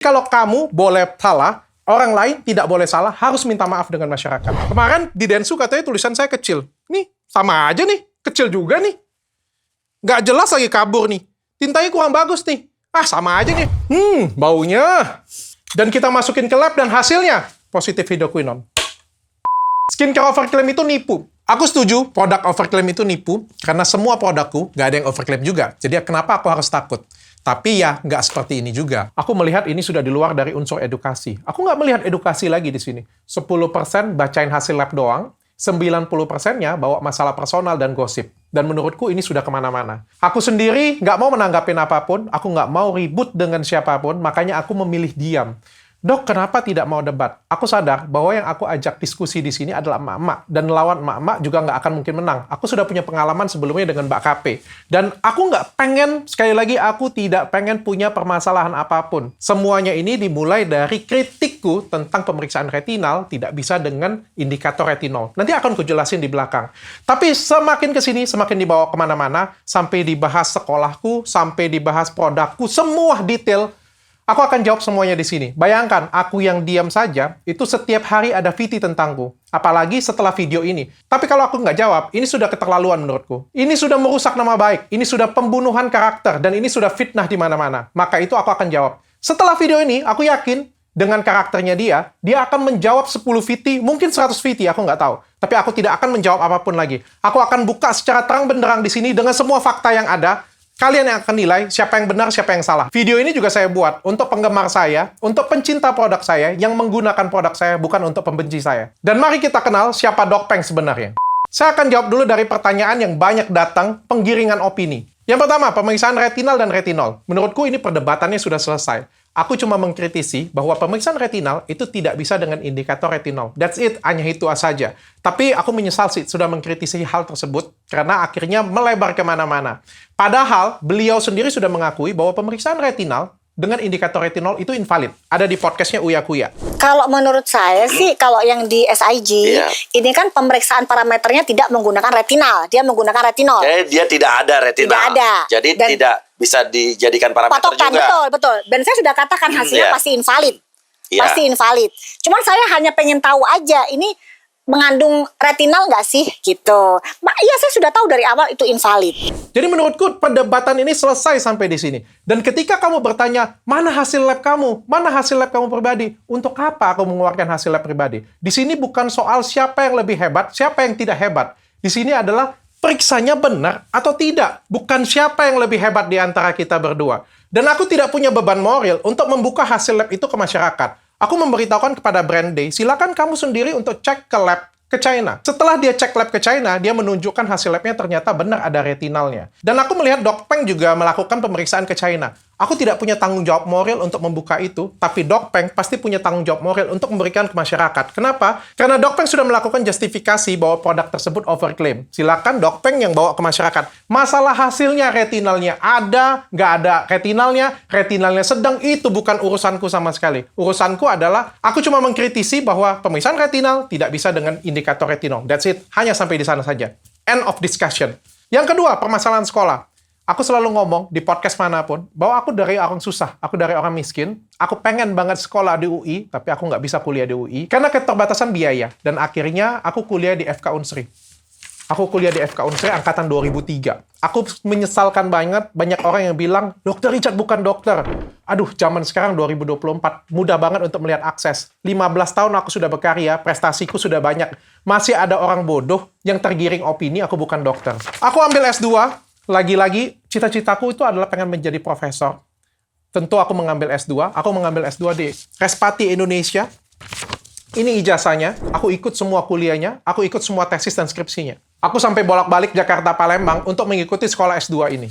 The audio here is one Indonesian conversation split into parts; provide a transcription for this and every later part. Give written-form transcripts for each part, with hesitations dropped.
Kalau kamu boleh salah, orang lain tidak boleh salah, harus minta maaf dengan masyarakat. Kemarin di Densu katanya tulisan saya kecil. Nih, sama aja nih. Kecil juga nih. Nggak jelas lagi kabur nih. Tintanya kurang bagus nih. Ah, sama aja nih. Baunya. Dan kita masukin ke lab dan hasilnya positif hidroquinon. Skincare overclaim itu nipu. Aku setuju produk overclaim itu nipu, karena semua produkku nggak ada yang overclaim juga. Jadi kenapa aku harus takut? Tapi ya, nggak seperti ini juga. Aku melihat ini sudah di luar dari unsur edukasi. Aku nggak melihat edukasi lagi di sini. 10% bacain hasil lab doang, 90%-nya bawa masalah personal dan gosip. Dan menurutku ini sudah kemana-mana. Aku sendiri nggak mau menanggapin apapun, aku nggak mau ribut dengan siapapun, makanya aku memilih diam. Dok, kenapa tidak mau debat? Aku sadar bahwa yang aku ajak diskusi di sini adalah emak-emak. Dan lawan emak-emak juga nggak akan mungkin menang. Aku sudah punya pengalaman sebelumnya dengan Mbak KP. Dan aku nggak pengen, sekali lagi, aku tidak pengen punya permasalahan apapun. Semuanya ini dimulai dari kritikku tentang pemeriksaan retinal tidak bisa dengan indikator retinol. Nanti akan kujelasin di belakang. Tapi semakin kesini, semakin dibawa kemana-mana, sampai dibahas sekolahku, sampai dibahas produkku, semua detail. Aku akan jawab semuanya di sini. Bayangkan, aku yang diam saja, itu setiap hari ada VT tentangku. Apalagi setelah video ini. Tapi kalau aku nggak jawab, ini sudah keterlaluan menurutku. Ini sudah merusak nama baik. Ini sudah pembunuhan karakter. Dan ini sudah fitnah di mana-mana. Maka itu aku akan jawab. Setelah video ini, aku yakin dengan karakternya dia akan menjawab 10 VT, mungkin 100 VT, aku nggak tahu. Tapi aku tidak akan menjawab apapun lagi. Aku akan buka secara terang benderang di sini dengan semua fakta yang ada. Kalian yang akan nilai siapa yang benar, siapa yang salah. Video ini juga saya buat untuk penggemar saya, untuk pencinta produk saya, yang menggunakan produk saya, bukan untuk pembenci saya. Dan mari kita kenal siapa Dok Peng sebenarnya. Saya akan jawab dulu dari pertanyaan yang banyak datang, penggiringan opini. Yang pertama, pemeriksaan retinal dan retinol. Menurutku ini perdebatannya sudah selesai. Aku cuma mengkritisi bahwa pemeriksaan retinal itu tidak bisa dengan indikator retinol. That's it, hanya itu saja. Tapi aku menyesal sih sudah mengkritisi hal tersebut karena akhirnya melebar kemana-mana. Padahal beliau sendiri sudah mengakui bahwa pemeriksaan retinal dengan indikator retinol itu invalid. Ada di podcastnya Uya Kuya. Kalau menurut saya sih, kalau yang di SIG, ini kan pemeriksaan parameternya tidak menggunakan retinal. Dia menggunakan retinol. Jadi dia tidak ada retinal. Tidak ada. Jadi tidak bisa dijadikan parameter patokan, juga. Betul. Dan saya sudah katakan hasilnya pasti invalid. Pasti invalid. Cuman saya hanya pengen tahu aja, ini mengandung retinal nggak sih? Gitu. Iya, saya sudah tahu dari awal itu invalid. Jadi menurutku perdebatan ini selesai sampai di sini. Dan ketika kamu bertanya, mana hasil lab kamu? Mana hasil lab kamu pribadi? Untuk apa aku mengeluarkan hasil lab pribadi? Di sini bukan soal siapa yang lebih hebat, siapa yang tidak hebat. Di sini adalah periksanya benar atau tidak. Bukan siapa yang lebih hebat di antara kita berdua. Dan aku tidak punya beban moral untuk membuka hasil lab itu ke masyarakat. Aku memberitahukan kepada Brand Day, silakan kamu sendiri untuk cek ke lab ke China. Setelah dia cek lab ke China, dia menunjukkan hasil labnya ternyata benar ada retinalnya. Dan aku melihat Dok Peng juga melakukan pemeriksaan ke China. Aku tidak punya tanggung jawab moral untuk membuka itu, tapi Dok Peng pasti punya tanggung jawab moral untuk memberikan ke masyarakat. Kenapa? Karena Dok Peng sudah melakukan justifikasi bahwa produk tersebut overclaim. Silakan Dok Peng yang bawa ke masyarakat. Masalah hasilnya retinalnya ada, nggak ada retinalnya sedang, itu bukan urusanku sama sekali. Urusanku adalah, aku cuma mengkritisi bahwa pemeriksaan retinal tidak bisa dengan indikator retinol. That's it. Hanya sampai di sana saja. End of discussion. Yang kedua, permasalahan sekolah. Aku selalu ngomong di podcast manapun, bahwa aku dari orang susah, aku dari orang miskin, aku pengen banget sekolah di UI, tapi aku nggak bisa kuliah di UI, karena keterbatasan biaya. Dan akhirnya aku kuliah di FK Unsri. Aku kuliah di FK Unsri angkatan 2003. Aku menyesalkan banyak orang yang bilang, Dokter Richard bukan dokter. Aduh, zaman sekarang 2024, mudah banget untuk melihat akses. 15 tahun aku sudah berkarya, prestasiku sudah banyak. Masih ada orang bodoh yang tergiring opini, aku bukan dokter. Aku ambil S2, lagi-lagi cita-citaku itu adalah pengen menjadi profesor. Tentu aku mengambil S2, aku mengambil S2 di Respati Indonesia. Ini ijazahnya, aku ikut semua kuliahnya, aku ikut semua tesis dan skripsinya. Aku sampai bolak-balik Jakarta Palembang untuk mengikuti sekolah S2 ini.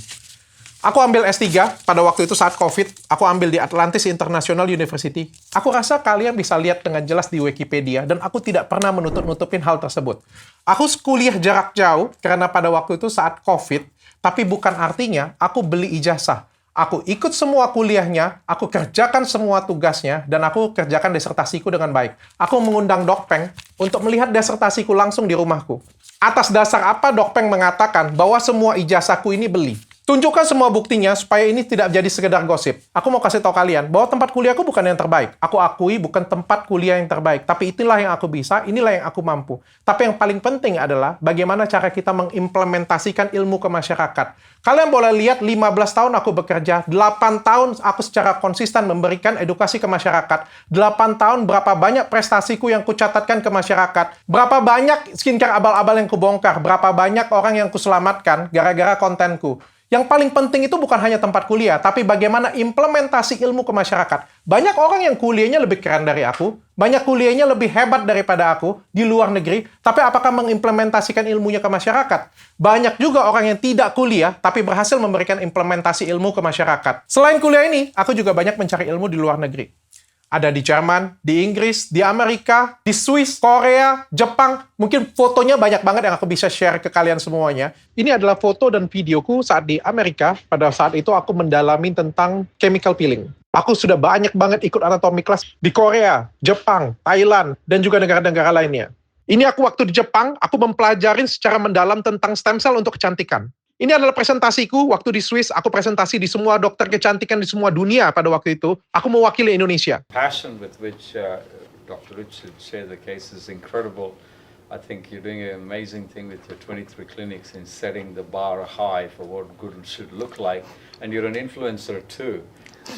Aku ambil S3 pada waktu itu saat COVID, aku ambil di Atlantis International University. Aku rasa kalian bisa lihat dengan jelas di Wikipedia, dan aku tidak pernah menutup-nutupin hal tersebut. Aku kuliah jarak jauh karena pada waktu itu saat COVID, tapi bukan artinya aku beli ijazah. Aku ikut semua kuliahnya, aku kerjakan semua tugasnya, dan aku kerjakan disertasiku dengan baik. Aku mengundang Dok Peng untuk melihat disertasiku langsung di rumahku. Atas dasar apa Dok Peng mengatakan bahwa semua ijazahku ini beli? Tunjukkan semua buktinya supaya ini tidak jadi sekedar gosip. Aku mau kasih tahu kalian bahwa tempat kuliahku bukan yang terbaik. Aku akui bukan tempat kuliah yang terbaik. Tapi inilah yang aku bisa, inilah yang aku mampu. Tapi yang paling penting adalah bagaimana cara kita mengimplementasikan ilmu ke masyarakat. Kalian boleh lihat 15 tahun aku bekerja, 8 tahun aku secara konsisten memberikan edukasi ke masyarakat. 8 tahun berapa banyak prestasiku yang kucatatkan ke masyarakat. Berapa banyak skincare abal-abal yang kubongkar. Berapa banyak orang yang kuselamatkan gara-gara kontenku. Yang paling penting itu bukan hanya tempat kuliah, tapi bagaimana implementasi ilmu ke masyarakat. Banyak orang yang kuliahnya lebih keren dari aku, banyak kuliahnya lebih hebat daripada aku di luar negeri, tapi apakah mengimplementasikan ilmunya ke masyarakat? Banyak juga orang yang tidak kuliah, tapi berhasil memberikan implementasi ilmu ke masyarakat. Selain kuliah ini, aku juga banyak mencari ilmu di luar negeri. Ada di Jerman, di Inggris, di Amerika, di Swiss, Korea, Jepang. Mungkin fotonya banyak banget yang aku bisa share ke kalian semuanya. Ini adalah foto dan videoku saat di Amerika. Pada saat itu aku mendalami tentang chemical peeling. Aku sudah banyak banget ikut anatomi kelas di Korea, Jepang, Thailand, dan juga negara-negara lainnya. Ini aku waktu di Jepang, aku mempelajarin secara mendalam tentang stem cell untuk kecantikan. Ini adalah presentasiku waktu di Swiss. Aku presentasi di semua dokter kecantikan di semua dunia pada waktu itu. Aku mewakili Indonesia. Passion with which Dr. Richard shared the case is incredible. I think you're doing an amazing thing with your 23 clinics in setting the bar high for what good should look like. And you're an influencer too.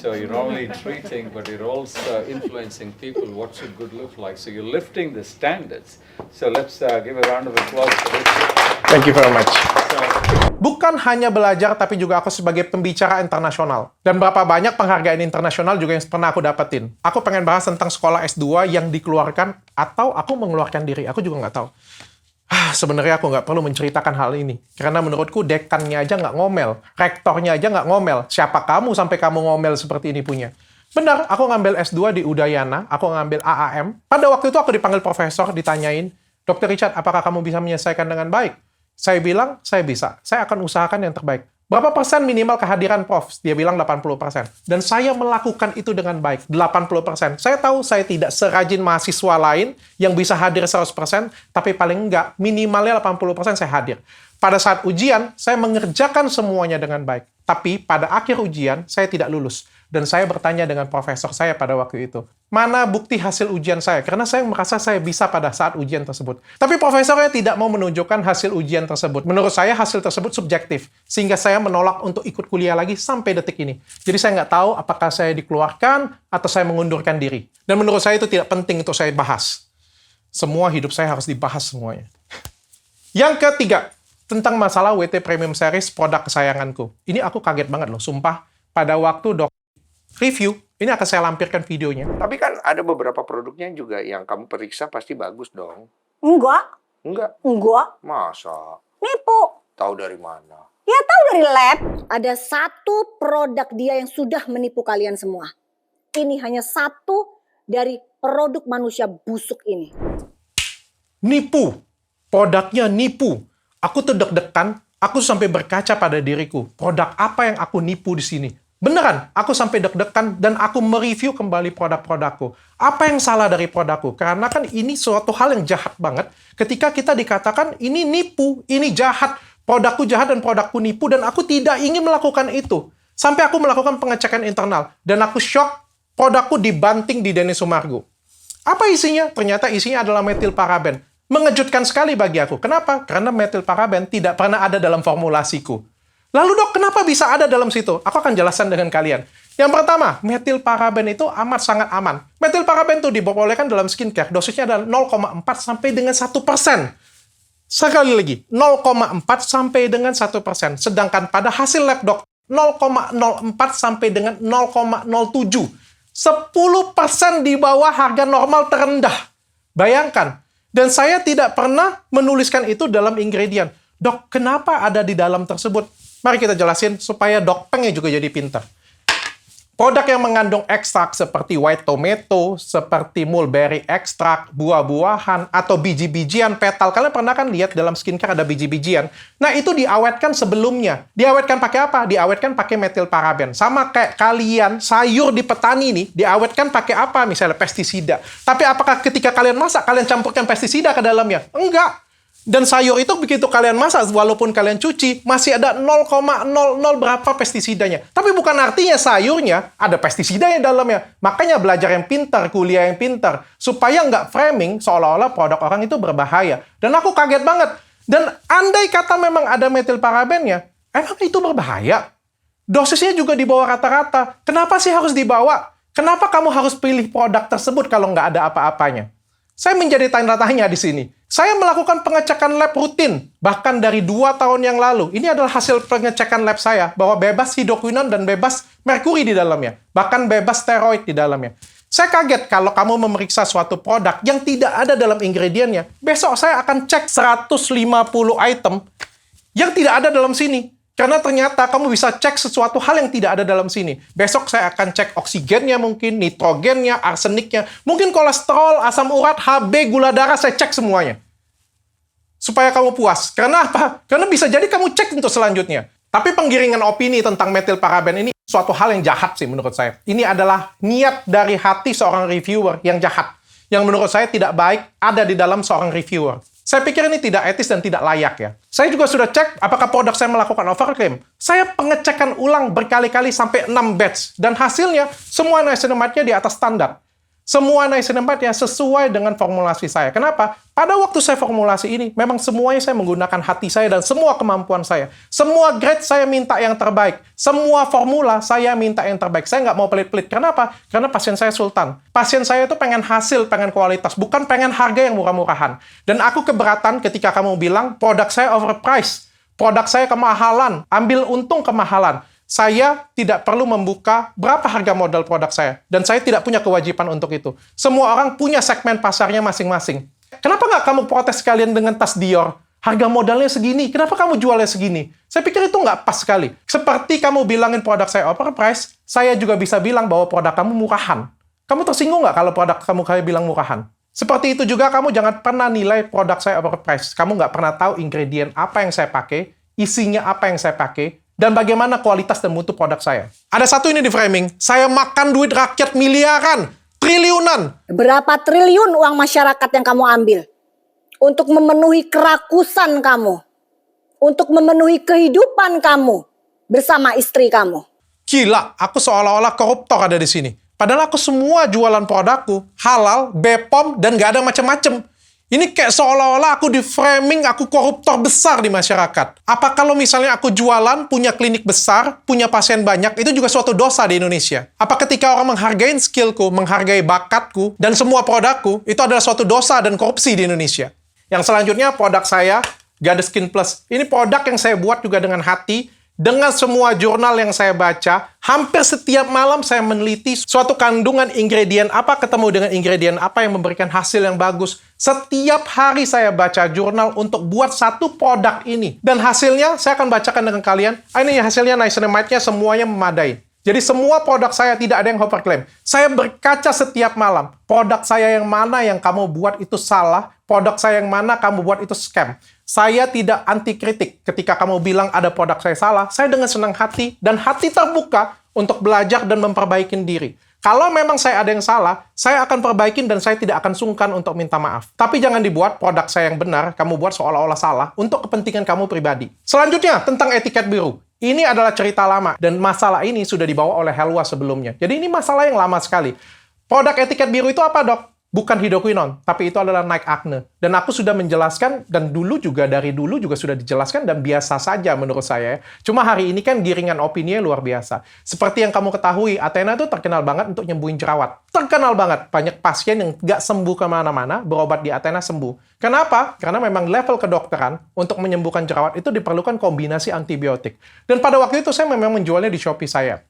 So you're not only treating, but you're also influencing people what should good look like. So you're lifting the standards. So let's give a round of applause for Richard. Thank you very much. Bukan hanya belajar, tapi juga aku sebagai pembicara internasional. Dan berapa banyak penghargaan internasional juga yang pernah aku dapetin. Aku pengen bahas tentang sekolah S2 yang dikeluarkan, atau aku mengeluarkan diri. Aku juga nggak tahu. Sebenarnya aku nggak perlu menceritakan hal ini. Karena menurutku dekannya aja nggak ngomel. Rektornya aja nggak ngomel. Siapa kamu sampai kamu ngomel seperti ini punya? Benar, aku ngambil S2 di Udayana. Aku ngambil AAM. Pada waktu itu aku dipanggil profesor, ditanyain, Dr. Richard, apakah kamu bisa menyelesaikan dengan baik? Saya bilang, saya bisa. Saya akan usahakan yang terbaik. Berapa persen minimal kehadiran prof? Dia bilang 80%. Dan saya melakukan itu dengan baik, 80%. Saya tahu saya tidak serajin mahasiswa lain yang bisa hadir 100%, tapi paling enggak, minimalnya 80% saya hadir. Pada saat ujian, saya mengerjakan semuanya dengan baik. Tapi pada akhir ujian, saya tidak lulus. Dan saya bertanya dengan profesor saya pada waktu itu, mana bukti hasil ujian saya? Karena saya merasa saya bisa pada saat ujian tersebut. Tapi profesornya tidak mau menunjukkan hasil ujian tersebut. Menurut saya hasil tersebut subjektif. Sehingga saya menolak untuk ikut kuliah lagi sampai detik ini. Jadi saya nggak tahu apakah saya dikeluarkan atau saya mengundurkan diri. Dan menurut saya itu tidak penting untuk saya bahas. Semua hidup saya harus dibahas semuanya. Yang ketiga, tentang masalah WT Premium Series produk kesayanganku. Ini aku kaget banget loh, sumpah. Pada waktu review, ini akan saya lampirkan videonya. Tapi kan ada beberapa produknya juga yang kamu periksa pasti bagus dong. Enggak. Enggak? Masa? Nipu. Tahu dari mana? Ya tahu dari lab. Ada satu produk dia yang sudah menipu kalian semua. Ini hanya satu dari produk manusia busuk ini. Nipu. Produknya nipu. Aku tuh deg-degan, aku sampai berkaca pada diriku. Produk apa yang aku nipu di sini? Beneran, aku sampai deg-degan dan aku mereview kembali produk-produkku. Apa yang salah dari produkku? Karena kan ini suatu hal yang jahat banget ketika kita dikatakan ini nipu, ini jahat. Produkku jahat dan produkku nipu dan aku tidak ingin melakukan itu. Sampai aku melakukan pengecekan internal dan aku shock produkku dibanting di Denny Sumargo. Apa isinya? Ternyata isinya adalah metilparaben. Mengejutkan sekali bagi aku. Kenapa? Karena metilparaben tidak pernah ada dalam formulasiku. Lalu dok, kenapa bisa ada dalam situ? Aku akan jelaskan dengan kalian. Yang pertama, metilparaben itu amat sangat aman. Metilparaben itu diperbolehkan dalam skincare. Dosisnya adalah 0,4 sampai dengan 1%. Sekali lagi, 0,4 sampai dengan 1%. Sedangkan pada hasil lab dok, 0,04 sampai dengan 0,07. 10% di bawah harga normal terendah. Bayangkan. Dan saya tidak pernah menuliskan itu dalam ingredient. Dok, kenapa ada di dalam tersebut? Mari kita jelasin supaya dok pengnya juga jadi pintar. Produk yang mengandung ekstrak seperti white tomato, seperti mulberry ekstrak, buah-buahan, atau biji-bijian petal. Kalian pernah kan lihat dalam skincare ada biji-bijian? Nah, itu diawetkan sebelumnya. Diawetkan pakai apa? Diawetkan pakai metilparaben. Sama kayak kalian, sayur di petani nih, diawetkan pakai apa? Misalnya pestisida. Tapi apakah ketika kalian masak, kalian campurkan pestisida ke dalamnya? Enggak. Dan sayur itu begitu kalian masak, walaupun kalian cuci, masih ada 0,00 berapa pestisidanya. Tapi bukan artinya sayurnya ada pestisida yang dalamnya. Makanya belajar yang pintar, kuliah yang pintar. Supaya nggak framing seolah-olah produk orang itu berbahaya. Dan aku kaget banget. Dan andai kata memang ada metilparabennya, emang itu berbahaya? Dosisnya juga di bawah rata-rata. Kenapa sih harus dibawa? Kenapa kamu harus pilih produk tersebut kalau nggak ada apa-apanya? Saya menjadi tanda tanya di sini. Saya melakukan pengecekan lab rutin, bahkan dari 2 tahun yang lalu. Ini adalah hasil pengecekan lab saya, bahwa bebas hidroquinon dan bebas merkuri di dalamnya. Bahkan bebas steroid di dalamnya. Saya kaget kalau kamu memeriksa suatu produk yang tidak ada dalam ingredientnya. Besok saya akan cek 150 item yang tidak ada dalam sini. Karena ternyata kamu bisa cek sesuatu hal yang tidak ada dalam sini. Besok saya akan cek oksigennya mungkin, nitrogennya, arseniknya. Mungkin kolesterol, asam urat, HB, gula darah, saya cek semuanya. Supaya kamu puas. Karena apa? Karena bisa jadi kamu cek untuk selanjutnya. Tapi penggiringan opini tentang metilparaben ini suatu hal yang jahat sih menurut saya. Ini adalah niat dari hati seorang reviewer yang jahat. Yang menurut saya tidak baik ada di dalam seorang reviewer. Saya pikir ini tidak etis dan tidak layak ya. Saya juga sudah cek apakah produk saya melakukan overclaim. Saya pengecekan ulang berkali-kali sampai 6 batch. Dan hasilnya semua niacinamide-nya di atas standar. Semua niacinamide-nya sesuai dengan formulasi saya. Kenapa? Pada waktu saya formulasi ini, memang semuanya saya menggunakan hati saya dan semua kemampuan saya. Semua grade saya minta yang terbaik. Semua formula saya minta yang terbaik. Saya nggak mau pelit-pelit. Kenapa? Karena pasien saya sultan. Pasien saya itu pengen hasil, pengen kualitas. Bukan pengen harga yang murah-murahan. Dan aku keberatan ketika kamu bilang, produk saya overpriced. Produk saya kemahalan. Ambil untung kemahalan. Saya tidak perlu membuka berapa harga modal produk saya. Dan saya tidak punya kewajiban untuk itu. Semua orang punya segmen pasarnya masing-masing. Kenapa nggak kamu protes kalian dengan tas Dior? Harga modalnya segini, kenapa kamu jualnya segini? Saya pikir itu nggak pas sekali. Seperti kamu bilangin produk saya overpriced, saya juga bisa bilang bahwa produk kamu murahan. Kamu tersinggung nggak kalau produk kamu kayak bilang murahan? Seperti itu juga kamu jangan pernah nilai produk saya overpriced. Kamu nggak pernah tahu ingredient apa yang saya pakai, isinya apa yang saya pakai, dan bagaimana kualitas dan mutu produk saya. Ada satu ini di framing, saya makan duit rakyat miliaran, triliunan. Berapa triliun uang masyarakat yang kamu ambil? Untuk memenuhi kerakusan kamu. Untuk memenuhi kehidupan kamu bersama istri kamu. Gila, aku seolah-olah koruptor ada di sini. Padahal aku semua jualan produkku, halal, BPOM, dan gak ada macam-macam. Ini kayak seolah-olah aku di framing, aku koruptor besar di masyarakat. Apa kalau misalnya aku jualan, punya klinik besar, punya pasien banyak, itu juga suatu dosa di Indonesia? Apa ketika orang menghargai skillku, menghargai bakatku, dan semua produkku, itu adalah suatu dosa dan korupsi di Indonesia? Yang selanjutnya, produk saya, Gadeskin Plus. Ini produk yang saya buat juga dengan hati, dengan semua jurnal yang saya baca, hampir setiap malam saya meneliti suatu kandungan ingredient apa, ketemu dengan ingredient apa yang memberikan hasil yang bagus. Setiap hari saya baca jurnal untuk buat satu produk ini. Dan hasilnya saya akan bacakan dengan kalian. Ini hasilnya niacinamide-nya semuanya memadai. Jadi semua produk saya tidak ada yang overclaim. Saya berkaca setiap malam. Produk saya yang mana yang kamu buat itu salah. Produk saya yang mana kamu buat itu scam. Saya tidak anti kritik. Ketika kamu bilang ada produk saya salah, saya dengan senang hati dan hati terbuka untuk belajar dan memperbaiki diri. Kalau memang saya ada yang salah, saya akan perbaikin dan saya tidak akan sungkan untuk minta maaf. Tapi jangan dibuat produk saya yang benar, kamu buat seolah-olah salah untuk kepentingan kamu pribadi. Selanjutnya, tentang etiket biru. Ini adalah cerita lama dan masalah ini sudah dibawa oleh Helwa sebelumnya. Jadi ini masalah yang lama sekali. Produk etiket biru itu apa, Dok? Bukan hidroquinon, tapi itu adalah Nike Acne. Dan aku sudah menjelaskan, dan dari dulu juga sudah dijelaskan, dan biasa saja menurut saya. Cuma hari ini kan giringan opini luar biasa. Seperti yang kamu ketahui, Athena itu terkenal banget untuk nyembuhin jerawat. Terkenal banget. Banyak pasien yang nggak sembuh kemana-mana, berobat di Athena sembuh. Kenapa? Karena memang level kedokteran untuk menyembuhkan jerawat itu diperlukan kombinasi antibiotik. Dan pada waktu itu saya memang menjualnya di Shopee saya.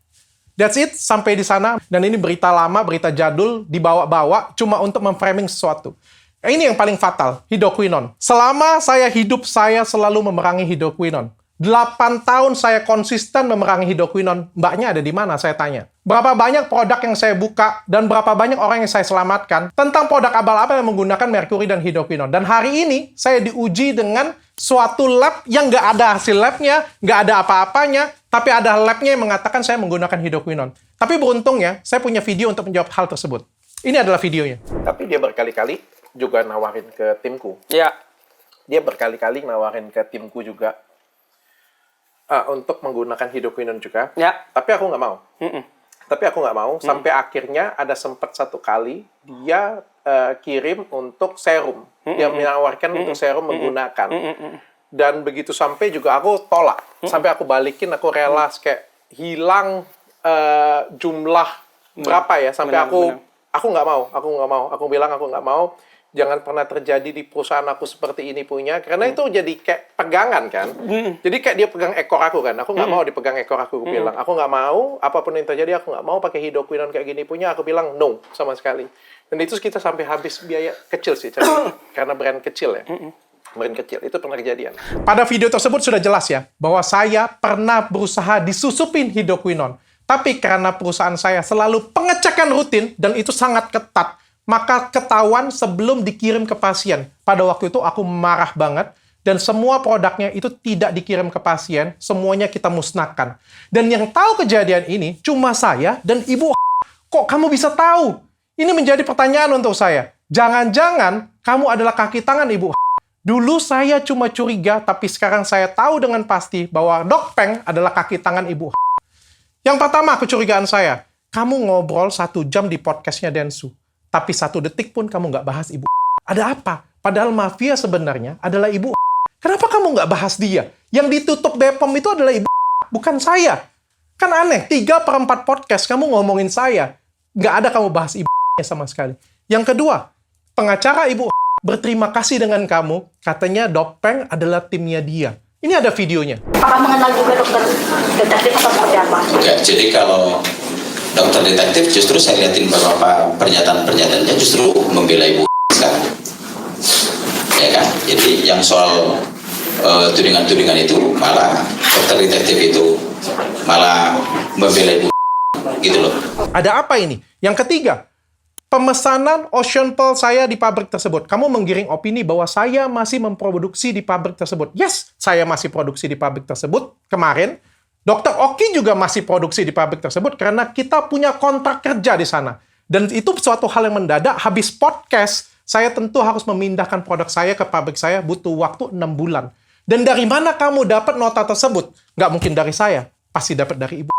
That's it, sampai di sana. Dan ini berita lama, berita jadul, dibawa-bawa cuma untuk memframing sesuatu. Ini yang paling fatal, hidroquinon. Selama saya hidup, saya selalu memerangi hidroquinon. 8 tahun saya konsisten memerangi hidroquinon. Mbaknya ada di mana, saya tanya. Berapa banyak produk yang saya buka, dan berapa banyak orang yang saya selamatkan tentang produk abal-abal yang menggunakan merkuri dan hidroquinon. Dan hari ini, saya diuji dengan suatu lab yang nggak ada hasil labnya, nggak ada apa-apanya, tapi ada labnya yang mengatakan saya menggunakan hidroquinon. Tapi beruntungnya, saya punya video untuk menjawab hal tersebut. Ini adalah videonya. Tapi dia berkali-kali juga nawarin ke timku. Ya, Dia berkali-kali nawarin ke timku juga untuk menggunakan hidroquinone juga. Ya. Tapi aku nggak mau. Tapi aku nggak mau. Sampai akhirnya ada sempat satu kali dia kirim untuk serum. Dia menawarkan untuk serum menggunakan. Dan begitu sampai juga aku tolak. Sampai aku balikin, aku rela kayak hilang jumlah berapa ya. Sampai aku nggak mau. Aku bilang aku nggak mau. Jangan pernah terjadi di perusahaan aku seperti ini punya. Karena itu jadi kayak pegangan kan. Jadi kayak dia pegang ekor aku kan. Aku nggak mau dipegang ekor aku bilang. Aku nggak mau, apapun yang terjadi aku nggak mau pakai hidroquinone kayak gini punya. Aku bilang no sama sekali. Dan itu kita sampai habis biaya kecil sih. Karena brand kecil ya. Brand kecil, itu pernah kejadian. Pada video tersebut sudah jelas ya. Bahwa saya pernah berusaha disusupin hidroquinone. Tapi karena perusahaan saya selalu pengecekan rutin. Dan itu sangat ketat. Maka ketahuan sebelum dikirim ke pasien. Pada waktu itu aku marah banget. Dan semua produknya itu tidak dikirim ke pasien. Semuanya kita musnahkan. Dan yang tahu kejadian ini cuma saya dan Ibu. Kok kamu bisa tahu? Ini menjadi pertanyaan untuk saya. Jangan-jangan kamu adalah kaki tangan Ibu. Dulu saya cuma curiga, tapi sekarang saya tahu dengan pasti bahwa Dok Peng adalah kaki tangan Ibu. Yang pertama kecurigaan saya. Kamu ngobrol 1 jam di podcastnya Densu. Tapi 1 detik pun kamu nggak bahas Ibu. Ada apa? Padahal mafia sebenarnya adalah Ibu. Kenapa kamu nggak bahas dia? Yang ditutup Bepom itu adalah Ibu, bukan saya. Kan aneh, 3/4 podcast kamu ngomongin saya. Nggak ada kamu bahas Ibu sama sekali. Yang kedua, pengacara Ibu berterima kasih dengan kamu. Katanya Dok Peng adalah timnya dia. Ini ada videonya. Apakah mengenal juga dokter detektif atau seperti apa? Oke, jadi kalau dokter detektif justru saya lihatin beberapa pernyataan-pernyataannya justru membela Ibu sekarang. Ya kan? Jadi yang soal tudingan-tudingan itu malah dokter detektif itu malah membela Ibu gitu loh. Ada apa ini? Yang ketiga, pemesanan Ocean Pearl saya di pabrik tersebut. Kamu menggiring opini bahwa saya masih memproduksi di pabrik tersebut. Yes, saya masih produksi di pabrik tersebut. Kemarin, Dr. Oki juga masih produksi di pabrik tersebut karena kita punya kontrak kerja di sana. Dan itu suatu hal yang mendadak. Habis podcast, saya tentu harus memindahkan produk saya ke pabrik saya, butuh waktu 6 bulan. Dan dari mana kamu dapat nota tersebut? Nggak mungkin dari saya, pasti dapat dari Ibu.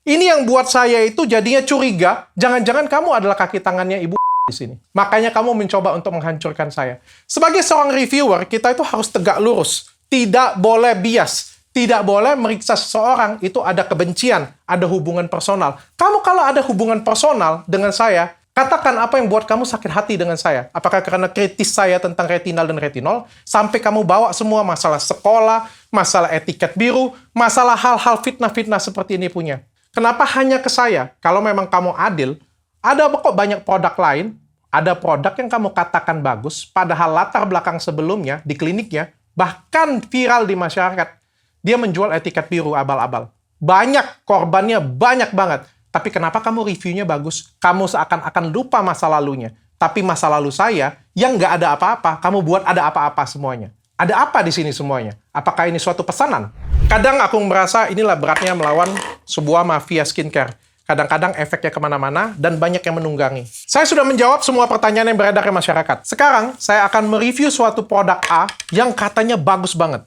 Ini yang buat saya itu jadinya curiga, jangan-jangan kamu adalah kaki tangannya Ibu di sini. Makanya kamu mencoba untuk menghancurkan saya. Sebagai seorang reviewer, kita itu harus tegak lurus. Tidak boleh bias. Tidak boleh meriksa seseorang itu ada kebencian, ada hubungan personal. Kamu kalau ada hubungan personal dengan saya, katakan apa yang buat kamu sakit hati dengan saya. Apakah karena kritis saya tentang retinal dan retinol, sampai kamu bawa semua masalah sekolah, masalah etiket biru, masalah hal-hal fitnah-fitnah seperti ini punya. Kenapa hanya ke saya? Kalau memang kamu adil, ada kok banyak produk lain, ada produk yang kamu katakan bagus, padahal latar belakang sebelumnya di kliniknya, bahkan viral di masyarakat, dia menjual etiket biru abal-abal. Banyak, korbannya banyak banget. Tapi kenapa kamu reviewnya bagus? Kamu seakan-akan lupa masa lalunya. Tapi masa lalu saya, yang nggak ada apa-apa, kamu buat ada apa-apa semuanya. Ada apa di sini semuanya? Apakah ini suatu pesanan? Kadang aku merasa inilah beratnya melawan sebuah mafia skincare. Kadang-kadang efeknya kemana-mana dan banyak yang menunggangi. Saya sudah menjawab semua pertanyaan yang beredar di masyarakat. Sekarang, saya akan mereview suatu produk A yang katanya bagus banget.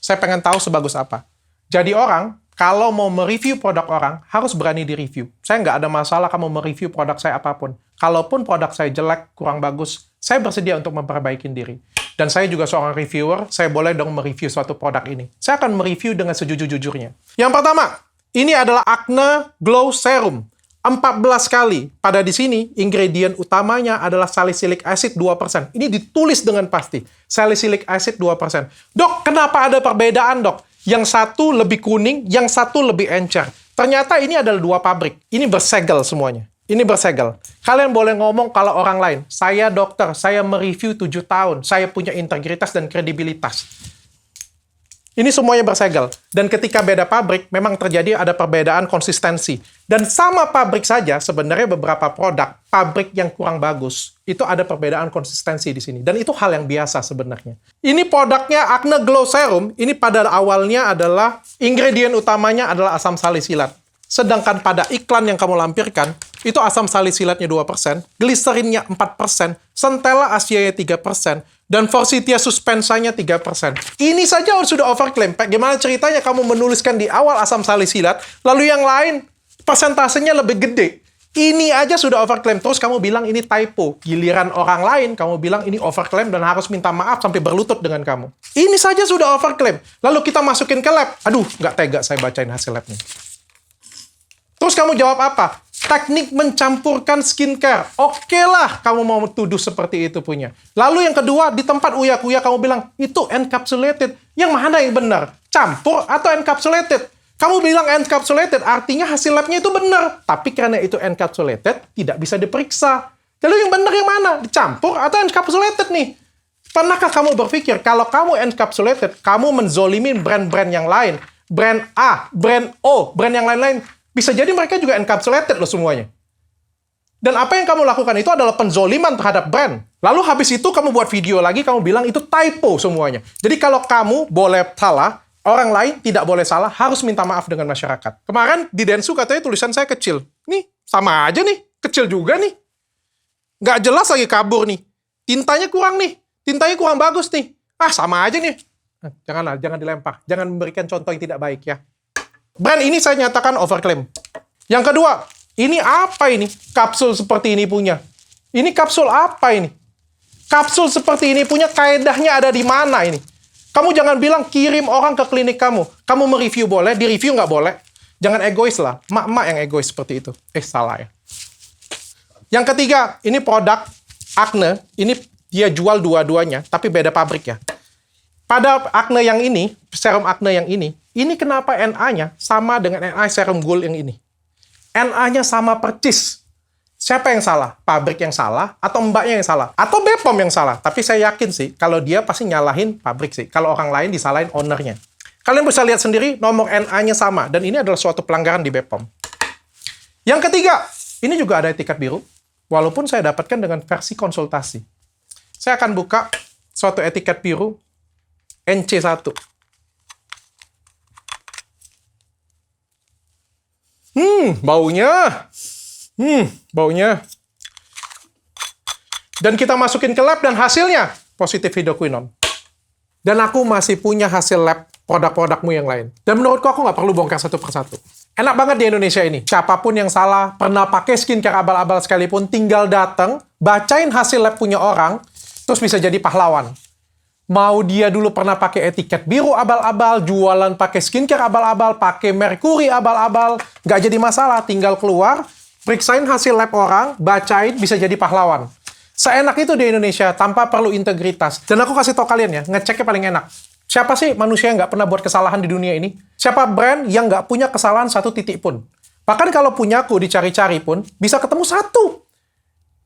Saya pengen tahu sebagus apa. Jadi orang, kalau mau mereview produk orang, harus berani di-review. Saya nggak ada masalah kamu mereview produk saya apapun. Kalaupun produk saya jelek, kurang bagus, saya bersedia untuk memperbaiki diri. Dan saya juga seorang reviewer, saya boleh dong mereview suatu produk ini. Saya akan mereview dengan sejujur-jujurnya. Yang pertama, ini adalah Acne Glow Serum. 14 kali. Pada di sini, ingredient utamanya adalah salicylic acid 2%. Ini ditulis dengan pasti. Salicylic acid 2%. Dok, kenapa ada perbedaan, dok? Yang satu lebih kuning, yang satu lebih encer. Ternyata ini adalah 2 pabrik. Ini bersegel semuanya. Ini bersegel. Kalian boleh ngomong kalau orang lain. Saya dokter, saya mereview 7 tahun. Saya punya integritas dan kredibilitas. Ini semuanya bersegel. Dan ketika beda pabrik, memang terjadi ada perbedaan konsistensi. Dan sama pabrik saja, sebenarnya beberapa produk, pabrik yang kurang bagus, itu ada perbedaan konsistensi di sini. Dan itu hal yang biasa sebenarnya. Ini produknya Acne Glow Serum, ini pada awalnya adalah, ingredient utamanya adalah asam salisilat. Sedangkan pada iklan yang kamu lampirkan, itu asam salisilatnya 2%, gliserinnya 4%, centella asiae 3%, dan forsythia suspensanya 3%. Ini saja sudah overclaim. Pak, gimana ceritanya kamu menuliskan di awal asam salisilat, lalu yang lain persentasenya lebih gede. Ini aja sudah overclaim. Terus kamu bilang ini typo. Giliran orang lain, kamu bilang ini overclaim dan harus minta maaf sampai berlutut dengan kamu. Ini saja sudah overclaim. Lalu kita masukin ke lab. Aduh, nggak tega saya bacain hasil labnya. Terus kamu jawab apa? Teknik mencampurkan skincare. Oke lah, kamu mau tuduh seperti itu punya. Lalu yang kedua, di tempat uya-kuya kamu bilang, itu encapsulated. Yang mana yang benar? Campur atau encapsulated? Kamu bilang encapsulated, artinya hasil labnya itu benar. Tapi karena itu encapsulated, tidak bisa diperiksa. Lalu yang benar yang mana? Dicampur atau encapsulated nih? Pernahkah kamu berpikir, kalau kamu encapsulated, kamu menzolimin brand-brand yang lain. Brand A, brand O, brand yang lain-lain. Bisa jadi mereka juga encapsulated loh semuanya. Dan apa yang kamu lakukan itu adalah penzoliman terhadap brand. Lalu habis itu kamu buat video lagi, kamu bilang itu typo semuanya. Jadi kalau kamu boleh salah, orang lain tidak boleh salah, harus minta maaf dengan masyarakat. Kemarin di Densu katanya tulisan saya kecil. Nih, sama aja nih. Kecil juga nih. Nggak jelas lagi kabur nih. Tintanya kurang nih. Tintanya kurang bagus nih. Ah, sama aja nih. Janganlah, jangan dilempar. Jangan memberikan contoh yang tidak baik ya. Brand ini saya nyatakan overclaim. Yang kedua, ini apa ini? Kapsul seperti ini punya. Ini kapsul apa ini? Kapsul seperti ini punya kaedahnya ada di mana ini? Kamu jangan bilang kirim orang ke klinik kamu. Kamu mereview boleh, di-review nggak boleh. Jangan egois lah. Mak-mak yang egois seperti itu. Salah ya. Yang ketiga, ini produk Acne. Ini dia jual dua-duanya, tapi beda pabrik ya. Pada Acne yang ini, serum Acne yang ini kenapa NA-nya sama dengan NA serum Gold yang ini? NA-nya sama percis. Siapa yang salah? Pabrik yang salah atau mbaknya yang salah? Atau Bepom yang salah? Tapi saya yakin sih, kalau dia pasti nyalahin pabrik sih. Kalau orang lain disalahin ownernya. Kalian bisa lihat sendiri, nomor NA-nya sama. Dan ini adalah suatu pelanggaran di Bepom. Yang ketiga, ini juga ada etikat biru. Walaupun saya dapatkan dengan versi konsultasi. Saya akan buka suatu etikat biru NC1. Baunya. Dan kita masukin ke lab dan hasilnya positif hidroquinone. Dan aku masih punya hasil lab produk-produkmu yang lain. Dan menurutku aku nggak perlu bongkar satu persatu. Enak banget di Indonesia ini. Siapapun yang salah, pernah pakai skincare abal-abal sekalipun, tinggal datang, bacain hasil lab punya orang, terus bisa jadi pahlawan. Mau dia dulu pernah pakai etiket biru abal-abal, jualan pakai skincare abal-abal, pakai merkuri abal-abal, nggak jadi masalah, tinggal keluar, periksain hasil lab orang, bacain, bisa jadi pahlawan. Seenak itu di Indonesia, tanpa perlu integritas. Dan aku kasih tau kalian ya, ngeceknya paling enak. Siapa sih manusia yang nggak pernah buat kesalahan di dunia ini? Siapa brand yang nggak punya kesalahan satu titik pun? Bahkan kalau punyaku dicari-cari pun, bisa ketemu satu.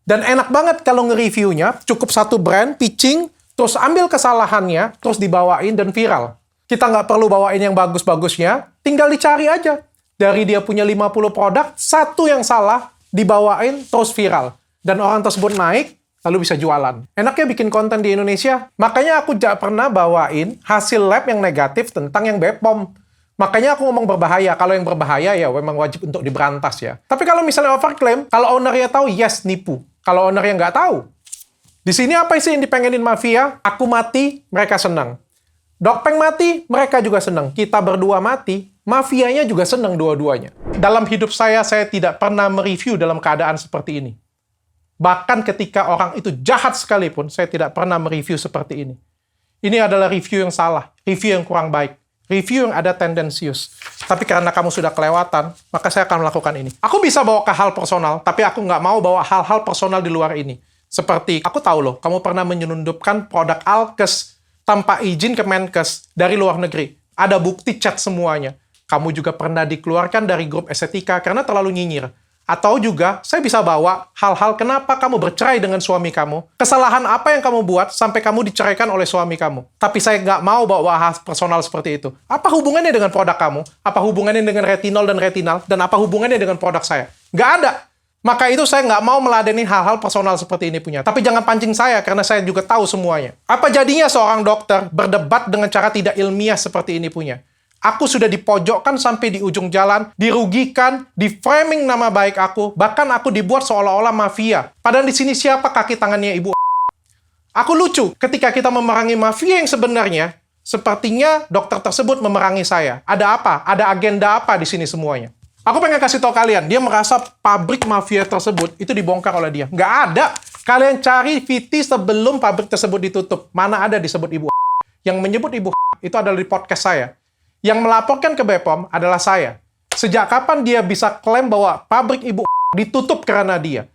Dan enak banget kalau nge-reviewnya, cukup satu brand, pitching, terus ambil kesalahannya, terus dibawain dan viral. Kita nggak perlu bawain yang bagus-bagusnya, tinggal dicari aja. Dari dia punya 50 produk, satu yang salah, dibawain, terus viral. Dan orang tersebut naik, lalu bisa jualan. Enaknya bikin konten di Indonesia. Makanya aku nggak pernah bawain hasil lab yang negatif tentang yang Bepom. Makanya aku ngomong berbahaya. Kalau yang berbahaya ya memang wajib untuk diberantas ya. Tapi kalau misalnya overclaim, kalau ownernya tahu, yes, nipu. Kalau ownernya nggak tahu, di sini apa sih yang dipengenin mafia? Aku mati, mereka senang. Dokpeng mati, mereka juga senang. Kita berdua mati, mafianya juga senang dua-duanya. Dalam hidup saya tidak pernah mereview dalam keadaan seperti ini. Bahkan ketika orang itu jahat sekalipun, saya tidak pernah mereview seperti ini. Ini adalah review yang salah, review yang kurang baik, review yang ada tendensius. Tapi karena kamu sudah kelewatan, maka saya akan melakukan ini. Aku bisa bawa ke hal personal, tapi aku nggak mau bawa hal-hal personal di luar ini. Seperti, aku tahu loh, kamu pernah menyelundupkan produk Alkes tanpa izin ke Menkes dari luar negeri. Ada bukti chat semuanya. Kamu juga pernah dikeluarkan dari grup estetika karena terlalu nyinyir. Atau juga, saya bisa bawa hal-hal kenapa kamu bercerai dengan suami kamu. Kesalahan apa yang kamu buat sampai kamu diceraikan oleh suami kamu. Tapi saya nggak mau bawa hal personal seperti itu. Apa hubungannya dengan produk kamu? Apa hubungannya dengan retinol dan retinal? Dan apa hubungannya dengan produk saya? Nggak ada. Maka itu saya nggak mau meladeni hal-hal personal seperti ini punya. Tapi jangan pancing saya, karena saya juga tahu semuanya. Apa jadinya seorang dokter berdebat dengan cara tidak ilmiah seperti ini punya? Aku sudah dipojokkan sampai di ujung jalan, dirugikan, di-framing nama baik aku, bahkan aku dibuat seolah-olah mafia. Padahal di sini siapa kaki tangannya Ibu? Aku lucu ketika kita memerangi mafia yang sebenarnya, sepertinya dokter tersebut memerangi saya. Ada apa? Ada agenda apa di sini semuanya? Aku pengen kasih tahu kalian, dia merasa pabrik mafia tersebut itu dibongkar oleh dia. Nggak ada. Kalian cari VT sebelum pabrik tersebut ditutup. Mana ada disebut Ibu? Yang menyebut Ibu itu adalah di podcast saya. Yang melaporkan ke BPOM adalah saya. Sejak kapan dia bisa klaim bahwa pabrik Ibu ditutup karena dia?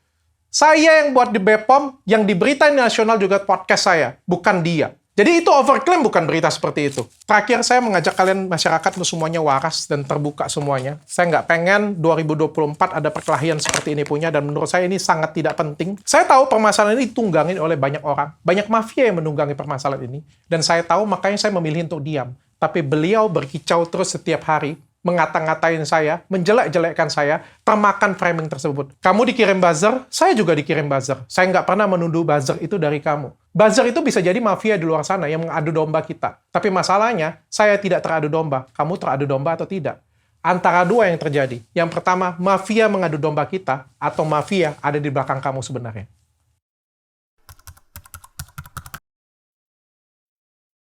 Saya yang buat di BPOM, yang di Berita Nasional juga podcast saya, bukan dia. Jadi itu overclaim, bukan berita seperti itu. Terakhir, saya mengajak kalian masyarakat untuk semuanya waras dan terbuka semuanya. Saya nggak pengen 2024 ada perkelahian seperti ini punya, dan menurut saya ini sangat tidak penting. Saya tahu permasalahan ini ditunggangin oleh banyak orang. Banyak mafia yang menunggangi permasalahan ini. Dan saya tahu, makanya saya memilih untuk diam. Tapi beliau berkicau terus setiap hari, mengata-ngatain saya, menjelek-jelekkan saya, termakan framing tersebut. Kamu dikirim buzzer, saya juga dikirim buzzer. Saya nggak pernah menuduh buzzer itu dari kamu. Buzzer itu bisa jadi mafia di luar sana yang mengadu domba kita. Tapi masalahnya, saya tidak teradu domba. Kamu teradu domba atau tidak? Antara dua yang terjadi. Yang pertama, mafia mengadu domba kita, atau mafia ada di belakang kamu sebenarnya.